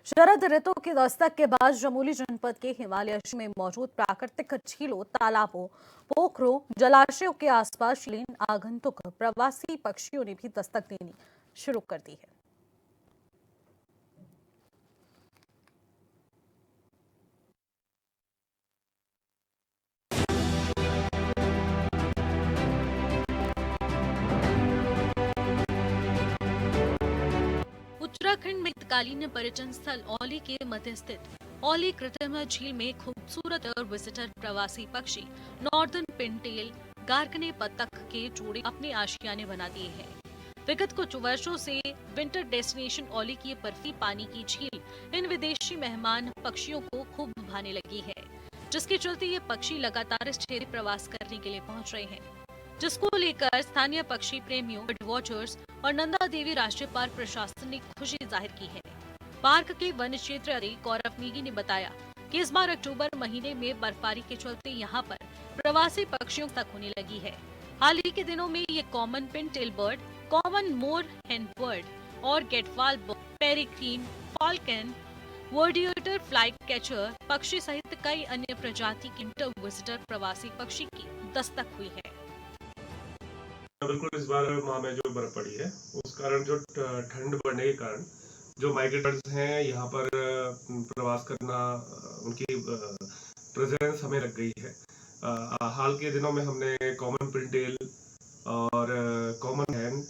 शरद ऋतु की दस्तक के बाद चमोली जनपद के हिमालय में मौजूद प्राकृतिक झीलों, तालाबों, पोखरों, जलाशयों के आसपास शीलीन आगंतुक प्रवासी पक्षियों ने भी दस्तक देनी शुरू कर दी है। उत्तराखंड में तत्कालीन पर्यटन स्थल औली के मध्य स्थित औली कृत्रिम झील में खूबसूरत और विजिटर प्रवासी पक्षी नॉर्दर्न पिनटेल गार्कने बतख के जोड़े अपने आशियाने बना दिए हैं। विगत कुछ वर्षों से विंटर डेस्टिनेशन औली की बर्फी पानी की झील इन विदेशी मेहमान पक्षियों को खूब भाने लगी है, जिसके चलते ये पक्षी लगातार इस क्षेत्र प्रवास करने के लिए पहुंच रहे हैं, जिसको लेकर स्थानीय पक्षी प्रेमियों, बर्ड वॉचर्स और नंदा देवी राष्ट्रीय पार्क प्रशासन ने खुशी जाहिर की है। पार्क के वन क्षेत्र अधिकारी गौरव नेगी ने बताया कि इस बार अक्टूबर महीने में बर्फबारी के चलते यहाँ पर प्रवासी पक्षियों तक होने लगी है। हाल ही के दिनों में ये common pintail bird, common moorhen bird और gadwall peregrine, falcon, verditer flycatcher पक्षी सहित कई अन्य प्रजाति के इंटर विजिटर प्रवासी पक्षी की दस्तक हुई है। बिल्कुल, इस बार माह में जो बर्फ पड़ी है उस कारण जो ठंड बढ़ने के कारण जो माइग्रेटर्स हैं यहाँ पर प्रवास करना, उनकी प्रेजेंस हमें लग गई है। हाल के दिनों में हमने कॉमन पिनटेल और कॉमन हैन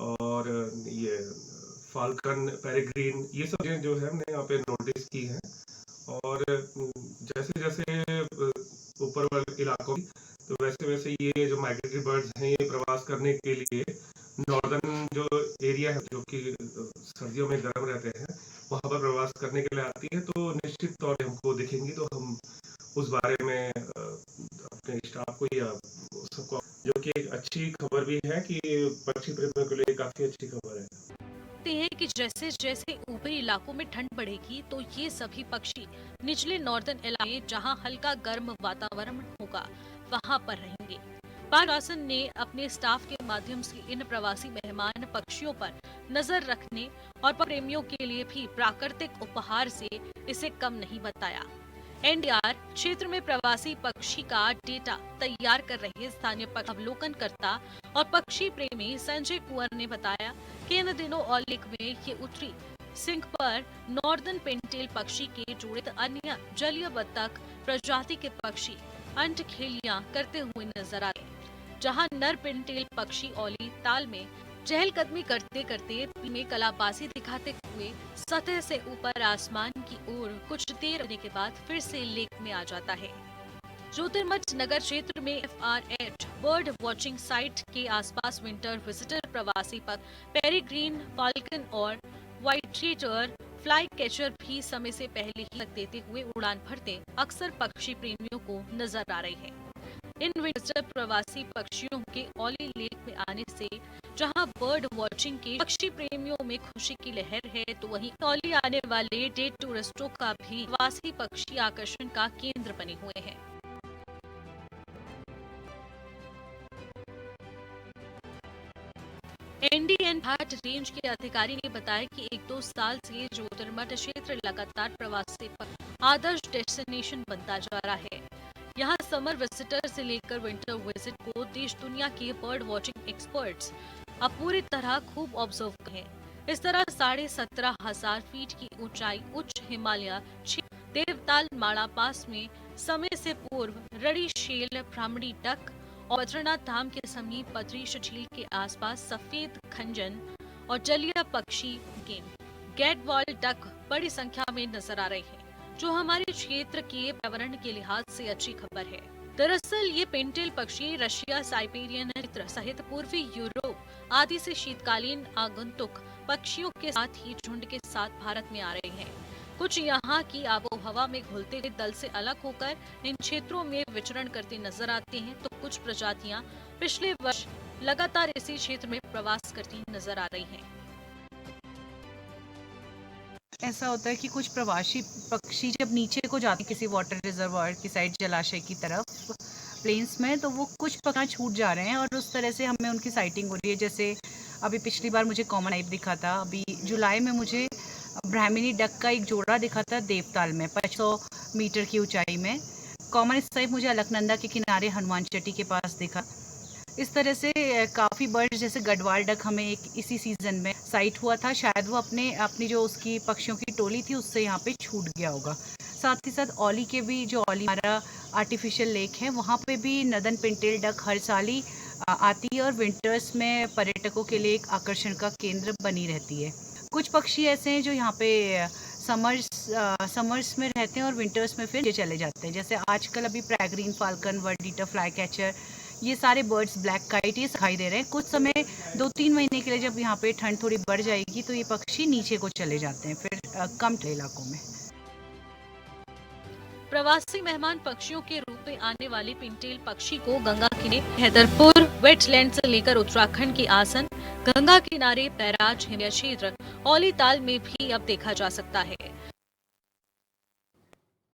और ये फाल्कन, पेरिग्रीन, ये सब चीजें जो है हमने यहाँ पे नोटिस की हैं। और जैसे जैसे ऊपर वाले इलाकों की, तो वैसे वैसे ये जो माइग्रेटरी बर्ड्स हैं ये प्रवास करने के लिए नॉर्दर्न जो एरिया है जो कि सर्दियों में गर्म रहते हैं वहां पर प्रवास करने के लिए आती है। तो निश्चित तौर पे हमको दिखेंगी तो हम उस बारे में अपने स्टाफ को या सबको, जो कि एक अच्छी खबर भी है कि पक्षी प्रेमियों के लिए काफी अच्छी खबर है हैं कि जैसे जैसे ऊपरी इलाकों में ठंड बढ़ेगी तो ये सभी पक्षी निचले नॉर्दर्न इलाके जहां हल्का गर्म वातावरण होगा वहां पर रहेंगे। पार्क प्रशासन ने अपने स्टाफ के माध्यम से इन प्रवासी मेहमान पक्षियों पर नजर रखने और प्रेमियों के लिए भी प्राकृतिक उपहार से इसे कम नहीं बताया। एनडीआर क्षेत्र में प्रवासी पक्षी का डेटा तैयार कर रहे स्थानीय पक्षी अवलोकनकर्ता और पक्षी प्रेमी संजय कुंवर ने बताया कि इन दिनों औलिक में ये उत्तरी सिंह पर नॉर्दर्न पिनटेल पक्षी के जोड़े अन्य जलीय बतख प्रजाति के पक्षी अंटखेलियां करते हुए नजर आए, जहां नर पिनटेल पक्षी औली ताल में चहलकदमी करते करते में कलाबाजी दिखाते हुए सतह से ऊपर आसमान की ओर कुछ देर रहने के बाद फिर से लेक में आ जाता है। ज्योतिर्मठ नगर क्षेत्र में FR8 बर्ड वॉचिंग साइट के आसपास विंटर विजिटर प्रवासी पक्षी पेरिग्रीन, फाल्कन और व्हाइट फ्लाई कैचर भी समय से पहले ही तक देते हुए उड़ान भरते अक्सर पक्षी प्रेमियों को नजर आ रहे हैं। इन विजिटर प्रवासी पक्षियों के औली लेक में आने से जहां बर्ड वॉचिंग के पक्षी प्रेमियों में खुशी की लहर है, तो वहीं औली आने वाले डे टूरिस्टों का भी प्रवासी पक्षी आकर्षण का केंद्र बने हुए हैं। एनडीएन घाट रेंज के अधिकारी ने बताया कि 1-2 साल से ज्योतिर्मठ क्षेत्र लगातार प्रवासी आदर्श डेस्टिनेशन बनता जा रहा है। यहाँ समर विजिटर से लेकर विंटर विजिट को देश दुनिया के बर्ड वॉचिंग एक्सपर्ट्स अब पूरी तरह खूब ऑब्जर्व करें। इस तरह 17,500 फीट की ऊंचाई उच्च हिमालय देवताल माड़ा पास में समय से पूर्व रड़ी शेल, ब्राह्मणी डक और बद्रीनाथ धाम के समीप बद्रीश झील के आसपास सफेद खंजन और जलीय पक्षी गेटवाल डक बड़ी संख्या में नजर आ रहे हैं, जो हमारे क्षेत्र के पर्यावरण के लिहाज से अच्छी खबर है। दरअसल ये पिनटेल पक्षी रशिया, साइबेरियन क्षेत्र सहित पूर्वी यूरोप आदि से शीतकालीन आगंतुक पक्षियों के साथ ही झुंड के साथ भारत में आ रहे हैं। कुछ यहाँ की आबोहवा में घुलते हुए दल से अलग होकर इन क्षेत्रों में विचरण करते नजर आते हैं, तो कुछ प्रजातियां पिछले वर्ष लगातार इसी क्षेत्र में प्रवास करती नजर आ रही हैं। ऐसा होता है कि कुछ प्रवासी पक्षी जब नीचे को जाते हैं किसी वाटर रिजर्वायर की साइड, जलाशय की तरफ प्लेन्स में, तो वो कुछ पक्षी छूट जा रहे हैं और उस तरह से हमें उनकी साइटिंग हो रही है। जैसे अभी पिछली बार मुझे कॉमन टाइप दिखा था, अभी जुलाई में मुझे ब्राह्मणी डक का एक जोड़ा दिखा था देवताल में 500 मीटर की ऊंचाई में। कॉमन स्ट्राइप मुझे अलकनंदा के किनारे हनुमान चट्टी के पास दिखा। इस तरह से काफ़ी बर्ड्स जैसे गढ़वाल डक हमें एक इसी सीज़न में साइट हुआ था। शायद वो अपनी जो उसकी पक्षियों की टोली थी उससे यहाँ पे छूट गया होगा। साथ ही साथ औली के भी जो औली हमारा आर्टिफिशियल लेक है वहाँ पे भी नदन पिंटेल डक हर साल ही आती है और विंटर्स में पर्यटकों के लिए एक आकर्षण का केंद्र बनी रहती है। कुछ पक्षी ऐसे हैं जो यहाँ पे समर्स में रहते हैं और विंटर्स में फिर चले जाते हैं। जैसे आजकल अभी peregrine falcon, word eater, fly catcher, ये सारे बर्ड्स, ब्लैक काइट, ये दिखाई दे रहे हैं। कुछ समय 2-3 महीने के लिए जब यहाँ पे ठंड थोड़ी बढ़ जाएगी तो ये पक्षी नीचे को चले जाते हैं फिर कम इलाकों में। प्रवासी मेहमान पक्षियों के रूप में आने वाले पिंटेल पक्षी को गंगा किनारे हैदरपुर वेटलैंड से लेकर उत्तराखंड के आसन, गंगा किनारे बैराज हिमय क्षेत्र, औली ताल में भी अब देखा जा सकता है।